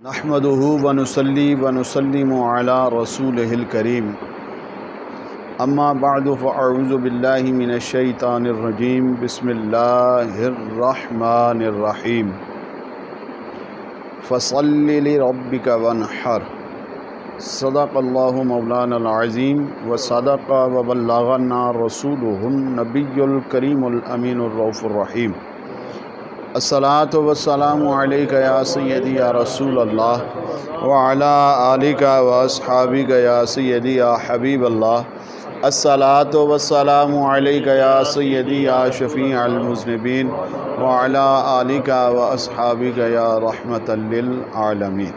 नहमदुहु व नुसल्ली व नुसल्लिमु अला रसूलिहिल करीम अम्मा बअदु फ़अऊज़ु बिल्लाहि मिनश शैतानिर रजीम बिस्मिल्लाहिर रहमानिर रहीम फ़सल्लि लिरब्बिका वन्हर सदक़ल्लाहु मौलानल अज़ीम व सदक़ व बल्लग़ना रसूलुहुन नबियुल करीमुल अमीनुर रऊफ़ुर रहीम। अस्सलातु वस्सलामु अलैका या सय्यदी या रसूल अल्लाह व अला आलिका व अस्हाबिका या सय्यदी या हबीब अल्लाह। अस्सलातु वस्सलामु अलैका या सय्यदी या शफ़ीअल मुज़निबीन व अला आलिका व अस्हाबिका या रहमतल लिल आलमीन।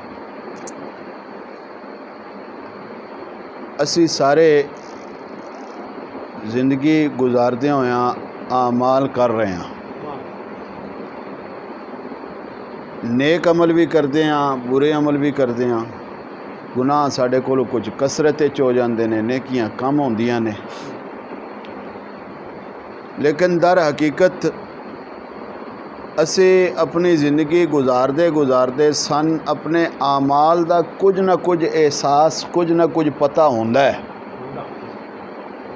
असी सारे ज़िंदगी गुजारदे होया आमाल कर रहे हैं, नेक अमल भी करते हैं, बुरे अमल भी करते हैं। गुनाह साढ़े कोल कुछ कसरत हो जाते हैं, नेकियां कम होंदियां ने। लेकिन दर हकीकत असी अपनी ज़िंदगी गुजारते गुजारते सन अपने आमाल का कुछ ना कुछ एहसास, कुछ ना कुछ पता होंदा है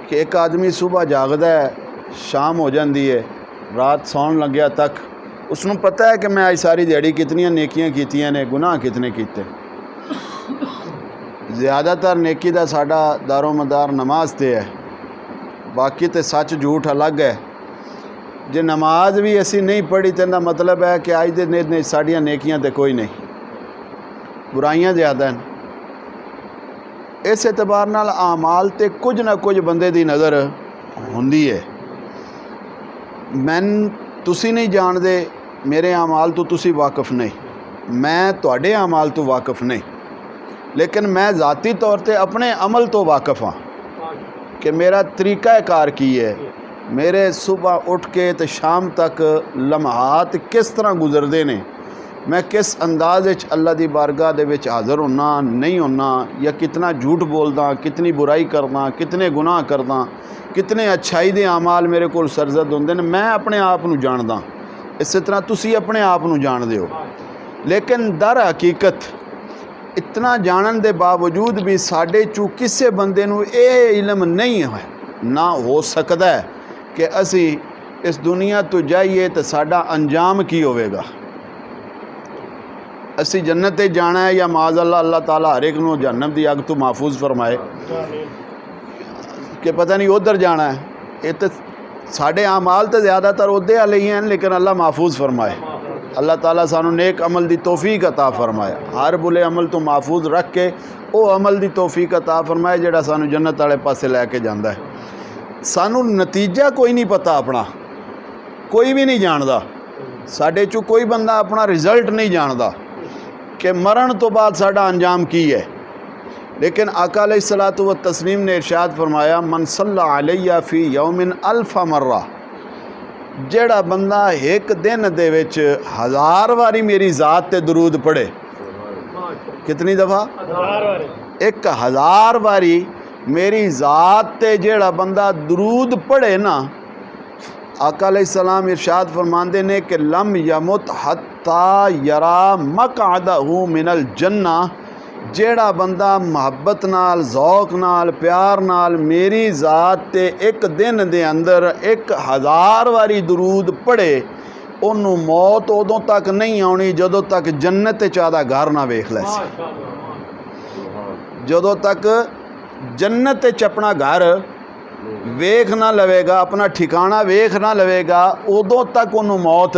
कि एक आदमी सुबह जागदा है, शाम हो जाती है, रात सौन लग्या तक उसनों पता है कि मैं आज सारी दिहाड़ी कितनियां नेकियां कीतियां ने, गुनाह कितने कीते। ज़्यादातर नेकी दा साडा दारो मदार नमाज ते है, बाकी तो सच झूठ अलग है। जे नमाज भी असी नहीं पढ़ी तो इहदा मतलब है कि अज दे साड़ियां नेकियां तो कोई नहीं, बुराइयां ज़्यादा हैं। इस एतबार नाल आमाल ते कुछ ना कुछ बंदे दी नज़र हुंदी है। मैं तुसी नहीं जानते, मेरे आमाल तो तुसी वाकफ नहीं, मैं तुहाडे आमाल तो वाकफ नहीं, लेकिन मैं ज़ाती तौर पे अपने अमल तो वाकफ हाँ कि मेरा तरीका कार की है, मेरे सुबह उठ के तो शाम तक लम्हात किस तरह गुजरते ने, मैं किस अंदाज अल्लाह दी बारगाह दे विच हाज़र होना नहीं होना, या कितना झूठ बोलदा, कितनी बुराई करदा, कितने गुनाह करदा, कितने अच्छाई दे आमाल मेरे को सरजद होंदे ने, मैं अपने आप नूं जानदा। इस तरह तुसी अपने आप नूं जानदे हो। लेकिन दर हकीकत इतना जानन दे बावजूद भी साडे चों किसी बंदे नूं ये इल्म नहीं है, ना हो सकता है कि असी इस दुनिया तो जाइए तो साडा अंजाम की होवेगा। असी जन्नत जाना है या माज़ अल्लाह ताला हर एक नूं जहन्नम दी अग तो महफूज फरमाए कि पता नहीं उधर जाना है। ये तो साढ़े आमाल तो ज़्यादातर उहदे वाले ही हैं, लेकिन अल्लाह महफूज फरमाए। अल्लाह ताला सानू नेक अमल दी तौफीक अता फरमाए, हर बुले अमल तो महफूज रख के वो अमल दी तौफीक अता फरमाए जिहड़ा सानू जन्नत वाले पासे लैके जांदा है। सानू नतीजा कोई नहीं पता, अपना कोई भी नहीं जानदा। साडे चों कोई बंदा अपना रिजल्ट नहीं जानदा कि मरण तो बाद साडा अंजाम की है। लेकिन आका अलैहिस्सलातु व तस्लीम ने इरशाद फरमाया, मन सल्ला अलैया फ़ी यौमिन अल्फ़ा मर्रा, जेड़ा बंदा एक दिन दे विच 1000 वारी मेरी ज़ात ते दरूद पढ़े। कितनी दफ़ा? 1000 वारी मेरी ज़ात ते जेड़ा बंदा दरूद पढ़े ना, आका अलैहिस्सलाम इरशाद फरमाते ने कि लम यमुत हत्ता यरा मक़अदहु मिनल जन्ना, जेड़ा बंदा मुहब्बत नाल, ज़ौक नाल, प्यार नाल मेरी ज़ात ते एक दिन दे अंदर 1000 वारी दरूद पढ़े, उन्हों मौत उदों तक नहीं आनी जदों तक जन्नत चाहदा घर ना वेख लै। जदों तक जन्नत च अपना घर वेख ना लवेगा, अपना ठिकाना वेख ना लवेगा, उदों तक उन्हों मौत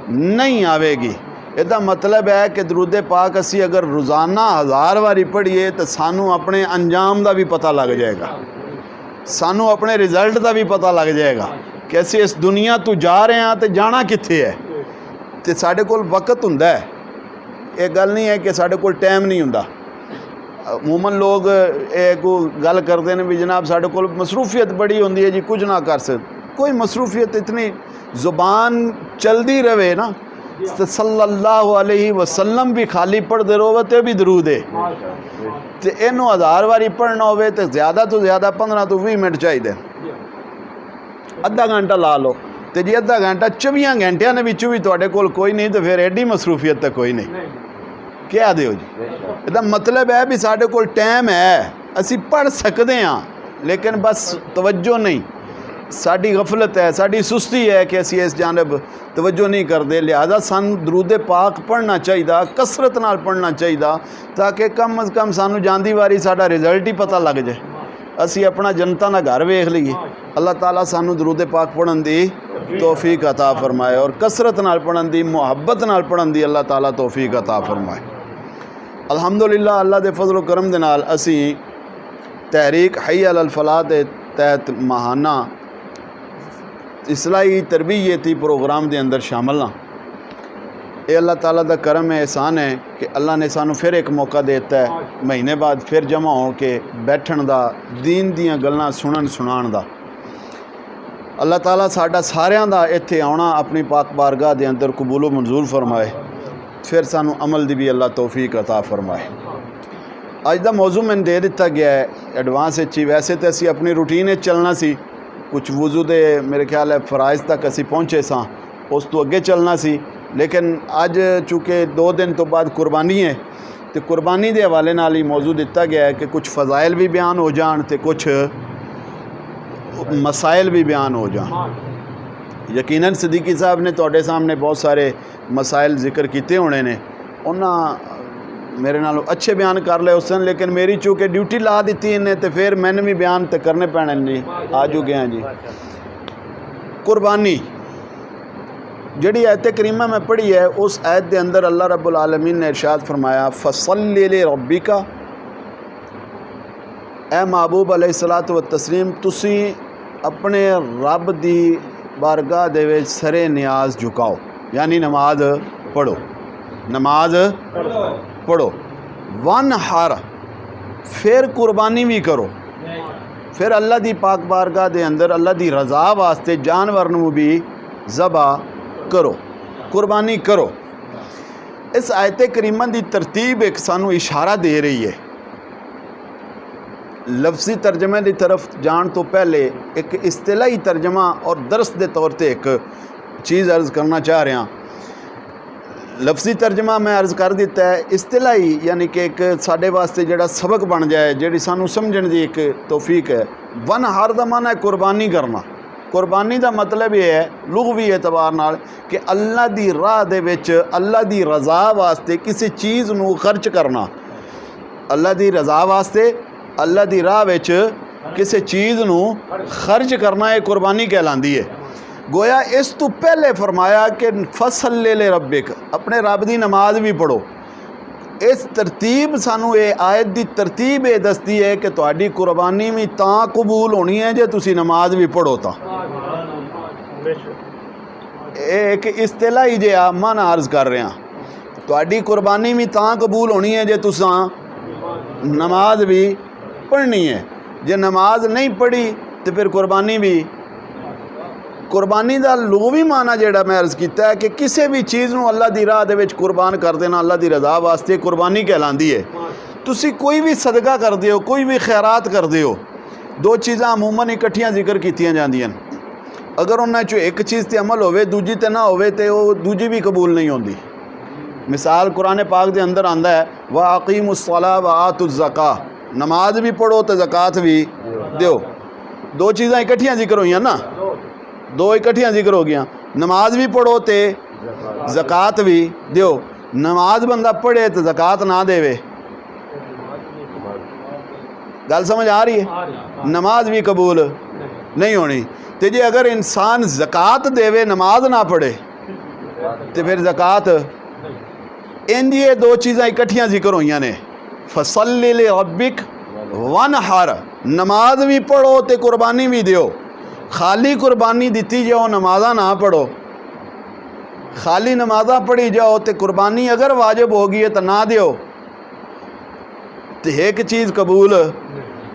नहीं आवेगी। इसका मतलब है कि दरूद पाक असी अगर रोज़ाना 1000 वारी पढ़िए तो सानू अपने अंजाम का भी पता लग जाएगा, सानू अपने रिजल्ट का भी पता लग जाएगा कि असी इस दुनिया तो जा रहे हैं तो जाना कित्थे है। तो साढ़े कोल वक्त हुंदा है, ये गल नहीं है कि साढ़े कोल टाइम नहीं हुंदा। अमूमन लोग एक गल करते हैं भी जनाब साढ़े कोल मसरूफियत बड़ी होंदी है जी, कुछ ना कर सकते। कोई मसरूफियत इतनी, ज़ुबान चलती रहे ना तो सल्लल्लाहु अलैहि वसल्लम भी खाली पढ़ते रहो तो भी दरूद है। तो इनू 1000 वारी पढ़ना हो तो ज़्यादा 15 तो 20 मिनट चाहिए, अद्धा घंटा ला लो। तो जी अद्धा घंटा 24 घंटिया ने भी तुहाडे कोल कोई नहीं तो फिर एडी मसरूफियत तो कोई नहीं। कह दिओ जी। ਇਹਦਾ मतलब है भी साढ़े कोल टाइम है, असी पढ़ सकते हाँ, लेकिन बस तवज्जो नहीं, साड़ी गफलत है, साड़ी सुस्ती है कि असी इस जानब तवज्जो नहीं करते। लिहाजा सानू दरूद पाक पढ़ना चाहिए, कसरत नाल पढ़ना चाहिए, ताकि कम अज़ कम सानू जांदी वारी साडा रिजल्ट ही पता लग जाए, असी अपना जनता ना घर वेख लीए। अल्लाह ताला सानू दरूद पाक पढ़न दी तौफीक अता फरमाए और कसरत नाल पढ़न दी, मुहब्बत नाल पढ़न दी अल्लाह ताला तौफीक अता फरमाए। अल्हम्दुलिल्लाह अल्लाह दे फजल करम दे नाल असी तहरीक हई अल फलाह के तहत माहाना इस्लाही तरबियती प्रोग्राम के अंदर शामिल हाँ। ये अल्लाह ताला दा करम है, एहसान है कि अल्लाह ने सानू फिर एक मौका देता है, महीने बाद फिर जमा हो के बैठन दा, दीन दियां गल्लां सुनन सुनाण दा। अल्लाह ताला साडा सारियां दा इत्थे आउणा अपनी पाक बारगाह दे अंदर कबूलो मंजूर फरमाए, फिर सानू अमल दी भी अल्लाह तौफीक अता फरमाए। अज दा मौजू मैंने दे दिता गया है एडवांस ही। वैसे तो असी अपनी रूटीन चलना सी, कुछ वजू दे मेरे ख्याल है फराइज तक असी पहुँचे सां, उस तो अगे चलना सी, लेकिन अज चूँकि 2 दिन तो बाद कुर्बानी है, तो कुर्बानी के हवाले नाल ही मौजू दिता गया है कि कुछ फ़ज़ाइल भी बयान हो जान तो कुछ मसाइल भी बयान हो जान। यकीनन सिद्दीकी साहब ने तुहाडे सामने बहुत सारे मसाइल जिक्र किए होने ने, उन्होंने मेरे नालों अच्छे बयान कर ले उस दिन, लेकिन मेरी चूँकि ड्यूटी ला दी इन्हें तो फिर मैंने भी बयान तो करने पैने जी। आ चुके हैं जी। कुर्बानी जिहड़ी आयत करीमा मैं पढ़ी है, उस आयत के अंदर अल्लाह रब्बुल आलमीन ने इरशाद फरमाया फसल्लि लिरब्बिका, ए महबूब अलैहिस्सलातु व तस्लीम तुसी अपने रब दी बारगाह दे विच सरे नियाज झुकाओ, यानी नमाज पढ़ो, नमाज पढ़ो। वन हार, फिर कुर्बानी भी करो, फिर अल्लाह दी पाक बारगाह दे अंदर अल्लाह दी रज़ा वास्ते जानवर नूं भी ज़बा करो, कुर्बानी करो। इस आयत करीमा दी तरतीब एक सानू इशारा दे रही है। लफ्ज़ी तर्जमे की तरफ जान तो पहले एक इस्तिलाही तर्जमा और दरस के तौर पर एक चीज़ अर्ज़ करना चाह रहा। लफ्ज़ी तर्जमा मैं अर्ज़ कर दिता है, इस्तिलाही यानी कि एक साढ़े वास्ते जिहड़ा सबक बन जाए, जिहड़ी सानू समझण दी एक तौफीक है। वन हार दा माना है कुर्बानी करना। कुर्बानी का मतलब यह है लुग़वी एतबार नाल कि अल्लाह दी राह दे विच अल्लाह दी रज़ा वास्ते किसी चीज़ नूं खर्च करना, अल्लाह दी रज़ा वास्ते अल्लाह दी राह विच किसी चीज़ नूं खर्च करना ये कुर्बानी कहलांदी है। गोया इस तो पहले फरमाया कि फसल्लि लिरब्बिक, अपने रब दी नमाज भी पढ़ो। इस तरतीब सानू ये आयत दी तरतीब ये दसदी है कि तुहाडी कुर्बानी भी तां कबूल होनी है जे तुसी नमाज भी पढ़ो। तां एक इस्तिलाही जिहा मन अर्ज़ कर रहा, तुहाडी कुर्बानी भी तां कबूल होनी है जे तुसां नमाज भी पढ़नी है। जे नमाज नहीं पढ़ी तो फिर कुर्बानी भी, कुर्बानी का लुग़वी माना जिहड़ा मैं अर्ज़ किया है कि किसी भी चीज़ नूं अल्लाह दी राह दे विच कुर्बान कर देना अल्लाह दी रज़ा वास्ते कुर्बानी कहलांदी है। तुसी कोई भी सदका करदे हो, कोई भी खैरात करदे हो, 2 चीज़ां अमूमन इकट्ठियां जिक्र कीतियां जांदियां। अगर उन्हां चों एक चीज़ ते अमल होवे दूजी ते ना होवे तो वो दूजी भी कबूल नहीं होंदी। मिसाल कुरान पाक के अंदर आंदा है व अकीमुस्सलाह व आतुज़्ज़का, नमाज भी पढ़ो तो ज़कात भी दो। 2 चीज़ां इकट्ठियां जिक्र होईयां ना, 2 इकट्ठियां जिक्र हो गया। नमाज भी पढ़ो तो ज़कात भी दो। नमाज बंदा पढ़े तो ज़कात ना देवे, गल समझ आ रही है? नमाज भी कबूल नहीं होनी। तो जे अगर इंसान ज़कात देवे नमाज ना पढ़े तो फिर ज़कात, इंज ये 2 चीज़ां इकट्ठियां जिक्र होईयां ने। फसल्लि लिरब्बिक वनहर, नमाज भी पढ़ो तो कुर्बानी भी दियो। खाली कुर्बानी दी जाओ नमाजा ना पढ़ो, खाली नमाजा पढ़ी जाओ तो कुर्बानी अगर वाजिब होगी है तो ना दियो तो एक चीज़ कबूल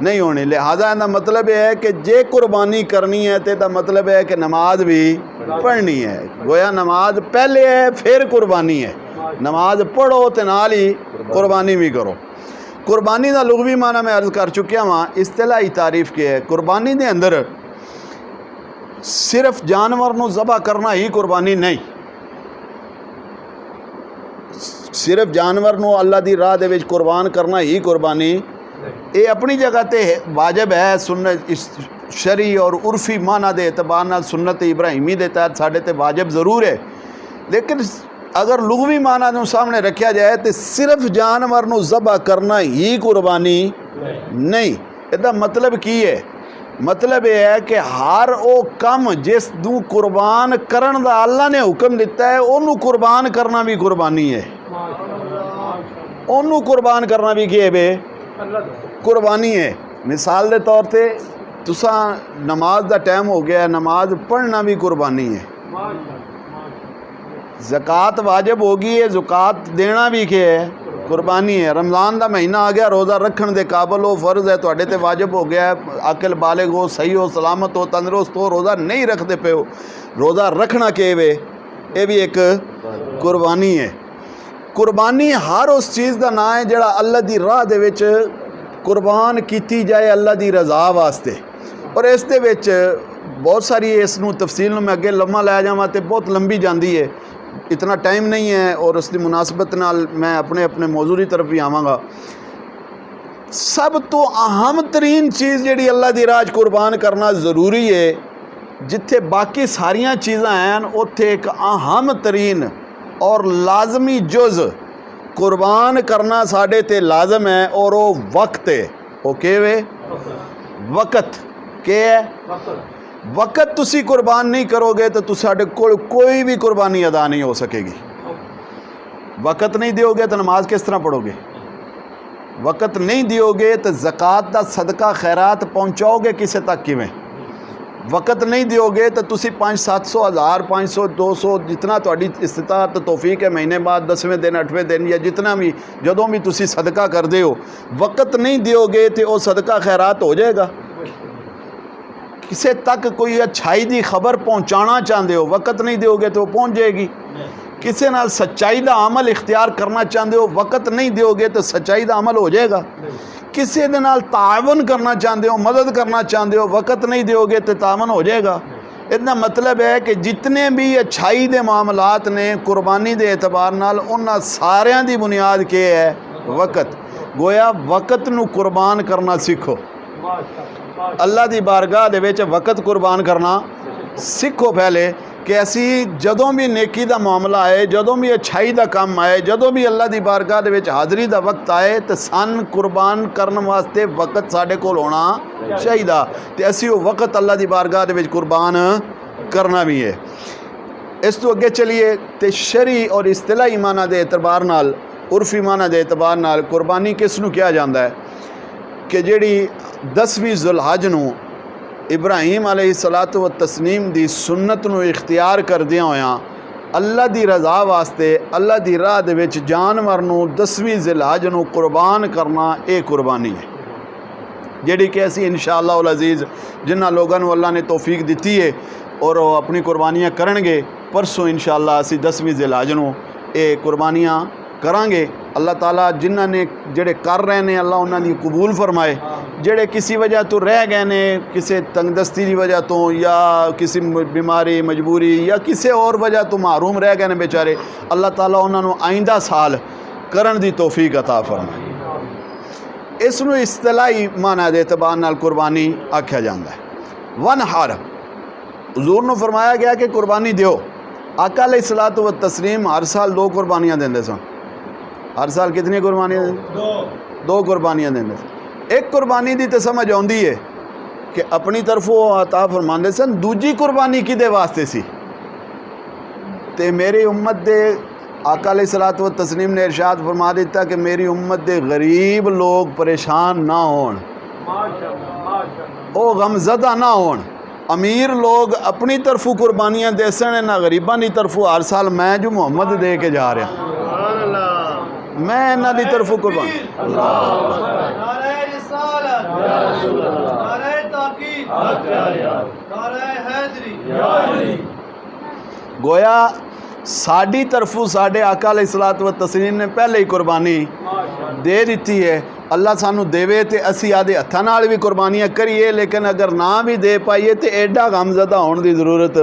नहीं होनी। लिहाजा इसका मतलब यह है कि जे कुर्बानी करनी है तो मतलब है कि नमाज भी पढ़नी है। गोया नमाज पहले है फिर कुर्बानी है। नमाज पढ़ो तो नाल ही कुर्बानी भी करो। कुर्बानी का लुग़वी माना मैं अर्ज़ कर चुकिया वहाँ। इस्तिलाही तारीफ़ की है कुर्बानी के अंदर सिर्फ जानवर नूं ज़बा करना ही कुर्बानी नहीं। सिर्फ जानवर नूं अल्लाह दी राह दे विच कुर्बान करना ही कुर्बानी ये अपनी जगह ते वाजिब है। सुन्नत इस शरी और उर्फी माना दे एतबार नाल सुन्नत इब्राहिमी दे तहत साडे ते वाजिब ज़रूर है, लेकिन अगर लुगवी माना नूं सामने रखा जाए तो सिर्फ जानवर नूं ज़बह करना ही कुर्बानी नहीं। इहदा मतलब की है? मतलब यह है कि हर वो कम जिस नूं कुर्बान करन दा अल्लाह ने हुक्म दिता है उन्होंने कुर्बान करना भी कुर्बानी है। उन्होंने कुर्बान करना भी क्या है? कुर्बानी है। मिसाल के तौर पे तुसा नमाज का टाइम हो गया, नमाज पढ़ना भी कुर्बानी है। ज़कात वाजिब होगी है, ज़कात देना भी क्या है? कुर्बानी है। रमज़ान का महीना आ गया, रोज़ा रखने के काबल हो, फ़र्ज़ है, तुहाडे ते वाजिब हो गया है, अकल बालिग हो, सही हो, सलामत हो, तंदुरुस्त हो, रोज़ा नहीं रखते पे हो, रोज़ा रखना के वे ये भी एक कुर्बानी है। कुर्बानी हर उस चीज़ का नाम है जिहड़ा अल्लाह दी राह दे विच कुर्बान की जाए अल्लाह दी रज़ा वास्ते। और इस दे विच बहुत सारी इसनूं तफसील मैं अगे लम्मा लै जावां तो बहुत लंबी जाती है, इतना टाइम नहीं है और उसकी मुनासबत नाल मैं अपने अपने मौजू की तरफ भी आवांगा। सब तो अहम तरीन चीज़ जिहड़ी अल्लाह दी राह कुर्बान करना ज़रूरी है, जिथे बाकी सारिया चीज़ां हैं उत्थे एक अहम तरीन और लाजमी जुज़ कुर्बान करना साढ़े ते लाजम है, और वो वक्त है। वो के वे? वक़्त के है? वक़्त तुसी कुर्बान नहीं करोगे तो तुसाडे कोल कोई भी कुर्बानी अदा नहीं हो सकेगी। वक़्त नहीं दियोगे तो नमाज किस तरह पढ़ोगे? वक़्त नहीं दियोगे तो ज़कात दा सदका खैरात पहुँचाओगे किसे तक किवें? वक़्त नहीं दियोगे तो तुसी 500-700 1000 500 200 जितना तुहाडी इस्तिताअत तौफीक है, महीने बाद 10वें दिन 8वें दिन या जितना भी जदों भी तुसी सदका करदे हो, वक़्त नहीं दियोगे तो वो सदका खैरात हो जाएगा। किसे तक कोई अच्छाई की खबर पहुँचाना चाहते हो, वक़्त नहीं दोगे तो पहुँच जाएगी। किसी नाल सच्चाई का अमल इख्तियार करना चाहते हो, वक़्त नहीं दोगे तो सच्चाई का अमल हो जाएगा। किसी दे नाल तावन करना चाहते हो, मदद करना चाहते हो, वक़्त नहीं दोगे तो तावन हो जाएगा। इसका मतलब है कि जितने भी अच्छाई के मामलात ने कुर्बानी के एतबार नाल उन्हां सारियां दी बुनियाद के है? वक़्त। गोया वक़्त नूं कुर्बान करना सीखो। अल्लाह दी बारगाह दे विच वक़्त कुर्बान करना सीखो पहले, कि असी जदों भी नेकी का मामला आए, जदों भी अच्छाई का काम आए, जदों भी अल्लाह दी बारगाह दे विच हाज़री का वक्त आए तो सन कुर्बान करने वास्ते वक़्त साढ़े कोल होना चाहिए, तो असी वो वक़्त अल्लाह दी बारगाह दे विच कुर्बान करना भी है। इस तो अगे चलिए तो शरी और इस्तिलाही माना दे एतबार नाल, उर्फी माना दे एतबार नाल कुर्बानी किस नूं कहा जाता है कि जिहड़ी 10वीं ज़ुल्हज नूं इब्राहिम अलैहिस्सलातु व तस्लीम दी सुन्नत नूं इख्तियार करदियां होयां अल्लाह दी रज़ा वास्ते अल्लाह दी राह दे विच जानवर नूं 10वीं ज़ुल्हज नूं कुर्बान करना ये कुर्बानी है, जिहड़ी कि असीं इंशाअल्लाह उल अज़ीज़ जिन्हां लोगों नूं अल्लाह ने तौफीक दिती है और वो अपनी कुर्बानियाँ करनगे, परसों इंशाअल्लाह असीं 10वीं ज़ुल्हज नूं ये कुर्बानियाँ करांगे। अल्लाह ताला जिन्हां ने जेड़े कर रहे हैं अल्लाह उन्हां दी कबूल फरमाए, जेड़े किसी वजह तो रह गए ने, किसी तंगदस्ती की वजह तो या किसी बीमारी मजबूरी या किसी और वजह तो महरूम रह गए ने बेचारे, अल्लाह ताला उन्होंने आइंदा साल करन दी तौफीक अता फरमाए। इसनूं इस्तिलाही माना दे एतबार नाल कुर्बानी आख्या जाता है। वन हार हुज़ूर नूं फरमाया गया कि कुर्बानी दियो। आका अलैहिस्सलातु व तस्लीम हर साल 2 कुर्बानियाँ देंदे सन। हर साल कितनी कुर्बानियाँ? 2 कुर्बानियाँ देंदे सन। एक कुर्बानी दी तो समझ आउंदी है कि अपनी तरफों अता फरमांदे सन, दूजी कुर्बानी किदे वास्ते सी? ते मेरी उम्मत दे आका अलैहिस्सलातु व तस्लीम ने इरशाद फरमा दिता कि मेरी उम्मत दे गरीब लोग परेशान ना होण, ओ गमज़दा ना होण। अमीर लोग अपनी तरफों कुर्बानियाँ दे सन, ना गरीबां दी तरफों हर साल मैं जो मुहम्मद दे के जा रहा, मैं इन्हां दी तरफों कुर्बान। गोया साड़ी तरफों साढ़े आका अलैहिस्सलातु व तस्लीम ने पहले ही कुर्बानी दे दी है। अल्लाह सानू देवे तो असी आदे हत्थां नाल भी कुर्बानियाँ करिए, लेकिन अगर ना भी दे पाइए तो एडा गमज़दा होने की ज़रूरत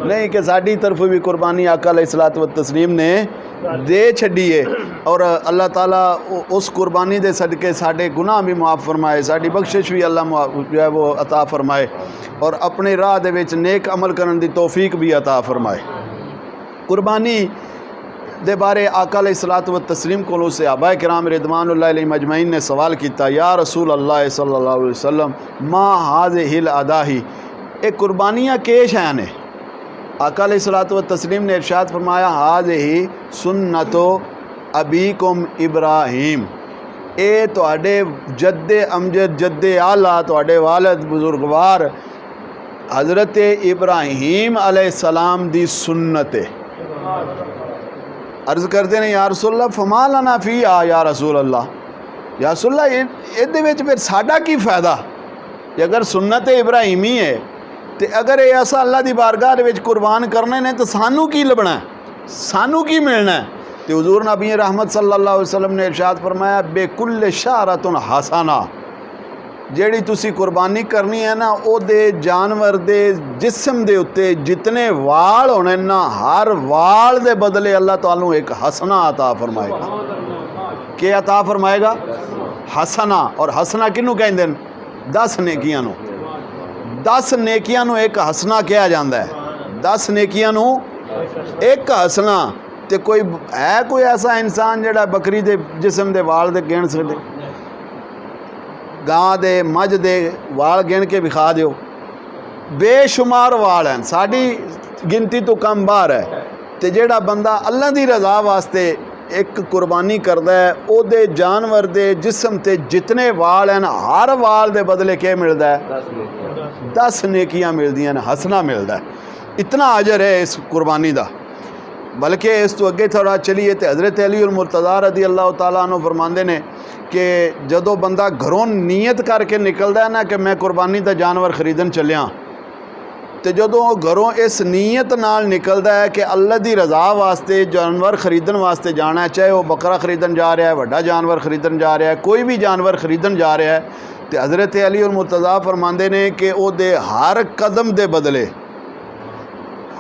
नहीं कि साड़ी तरफों भी कुर्बानी आका अलैहिस्सलातु व तस्लीम ने दे छड़ीए और अल्लाह ताला उस कुर्बानी दे सदके साडे गुनाह भी माफ़ फरमाए, साडी बख्शिश भी अल्लाह जो है वो अता फरमाए और अपने राह दे विच नेक अमल करन दी तौफीक भी अता फरमाए। कुर्बानी दे बारे आका अलैहिस्सलातु व तस्लीम कोलों से सहाबाए किराम रिदवानुल्लाह अलैहिम अजमईन ने सवाल किया, या रसूल अल्लाह सल्लल्लाहु अलैहि वसल्लम मा हाज़िहिल अदाही, ए कुर्बानियाँ केश हैं ने? आका अलैहिस्सलातु व तस्लीम ने इरशाद फरमाया, हाज़िही सुन्नतो अबीकुम इब्राहीम, ए तुहाडे जद्दे अमजद जद्दे आला तुहाडे वालिद बुजुर्गवार हज़रत इब्राहीम अलैहिस्सलाम दी सुन्नत है। अर्ज़ करते हैं या रसूल अल्लाह फमा लना फी आ या रसूल अल्लाह, या रसूल अल्लाह इहदे विच फिर साडा की फ़ायदा? अगर सुन्नत इब्राहीमी है तो अगर ये असा अल्लाह की बारगाह दे विच कुर्बान करने ने तो सानू की लभना है, सानू की मिलना है? तो हुज़ूर नबी रहमत सल्लल्लाहु अलैहि वसल्लम ने इरशाद फरमाया, बेकुल शारतुन हसना, जेड़ी तुसी कुर्बानी करनी है ना ओदे जानवर दे जिस्म दे उत्ते जितने वाल होने ना, हर वाल दे बदले अल्लाह ताला एक हसना अता फरमाएगा। के अता फरमाएगा? हसना। और हसना किनू कहंदे न? 10 नेकियां नू। 10 नेकियां नू एक हसना कहा जाता है। 10 नेकियां नू एक हसना। तो कोई है कोई ऐसा इंसान जिहड़ा बकरी दे जिस्म दे वाल दे गिण सके? गां दे मझ दे वाल गिन के विखा दिओ, बेशुमार वाल हैं, साड़ी गिनती तो कम बाहर है। तो जिहड़ा बंदा अल्लाह दी रज़ा वास्ते एक कुर्बानी करदा है, ओदे जानवर दे जिस्म ते जितने वाल हैं, हर वाल दे बदले क्या मिलता है? 10 नेकियां मिलदियां ने, हसना मिलता है। इतना अजर है इस कुर्बानी दा। बल्कि इस तो अगे थोड़ा चलीए तो हज़रत अली उल मुर्तज़ा रज़ी अल्लाह तआला अन्हु फरमाते हैं कि जदों बंदा घरों नीयत करके निकलदा है ना कि मैं कुर्बानी का जानवर खरीदन चलिया, तो जदों घरों इस नीयत नाल निकलदा है कि अल्लाह की रज़ा वास्ते जानवर खरीदन वास्ते जाना है, चाहे वह बकरा खरीदन जा रहा है, वड्डा जानवर खरीदन जा रहा है, कोई भी जानवर खरीदन जा रहा है, तो हज़रत अली उल मुर्तज़ा फरमाते हैं कि ओदे हर कदम दे बदले,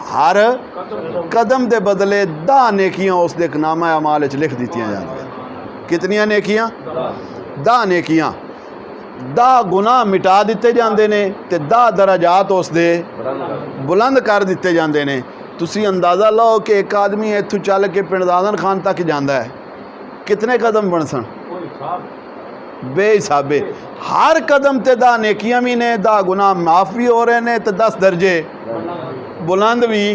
हर कदम दे बदले 10 नेकियां उस दे नामा अमाल च लिख दित्तियां जांदियां। कितनियां नेकियां? 10 नेकियां। 10 गुनाह मिटा दिते जांदे ने ते 10 दराजात उस दे बुलंद कर दिते जांदे ने। तुसी अंदाज़ा लाओ कि एक आदमी इत्थों चल के पिंड दादन खान तक जांदा है, कितने कदम बन सन? बेहिसाबे। हर कदम ते 10 नेकियां भी ने, 10 गुनाह माफ़ भी हो रहे हैं, तो 10 दर्जे बुलंद भी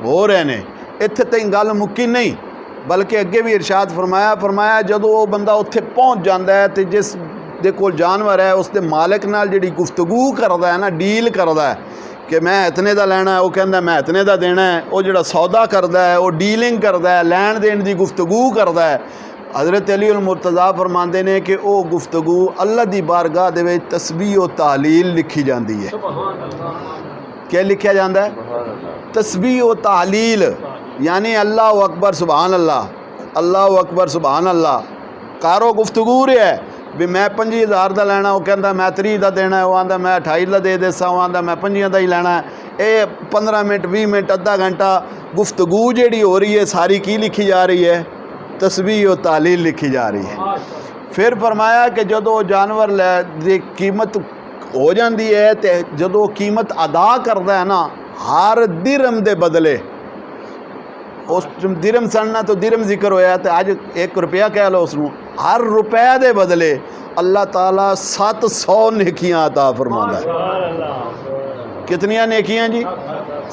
हो रहे हैं। इत्थे तई गल मुक्की नहीं, बल्कि अगे भी इरशाद फरमाया जदों वो बंदा उत्थे पहुँच जाता है तो जिस दे कोल जानवर है उसके मालिक नाल जिहड़ी गुफ्तगू करदा है ना, डील करदा है कि मैं इतने का लैना है, वो कहता मैं इतने का देना है, वो जिहड़ा सौदा करदा है, वो डीलिंग करदा है, लैन देन की गुफ्तगू करदा है। हज़रत अली उल मुर्तज़ा फरमाते हैं कि वो गुफ्तगू अल्लाह की बारगाह दे विच तस्बीह व तालील लिखी जाती है। क्या लिखा जाता है? तस्बीह व तालील, यानी अल्लाह अकबर सुबहान अल्लाह, अल्लाह अकबर सुबहान अल्लाह। कारो गुफ्तगू रहा है भी मैं 25,000 का लैना, वो कहता मैं 30 का देना है, वो आंदा मैं 28 का दे देसा, वो आंदा मैं 25 का ही लैना है। ये 15 मिनट 20 मिनट अद्धा घंटा गुफ्तगू जिहड़ी हो रही है सारी की लिखी जा रही है? तस्बीह व तालील लिखी जा रही है। फिर फरमाया कि जदों जानवर दी कीमत हो जाती है तो जदों कीमत अदा करता है ना, हर दिरम दे बदले, उस दिरम सड़ना तो दिरम जिक्र होया तो अज 1 रुपया कह लो उसनू, हर रुपए दे बदले अल्लाह ताला 700 नेकियां अता फरमांदा है। कितनियां नेकियां जी?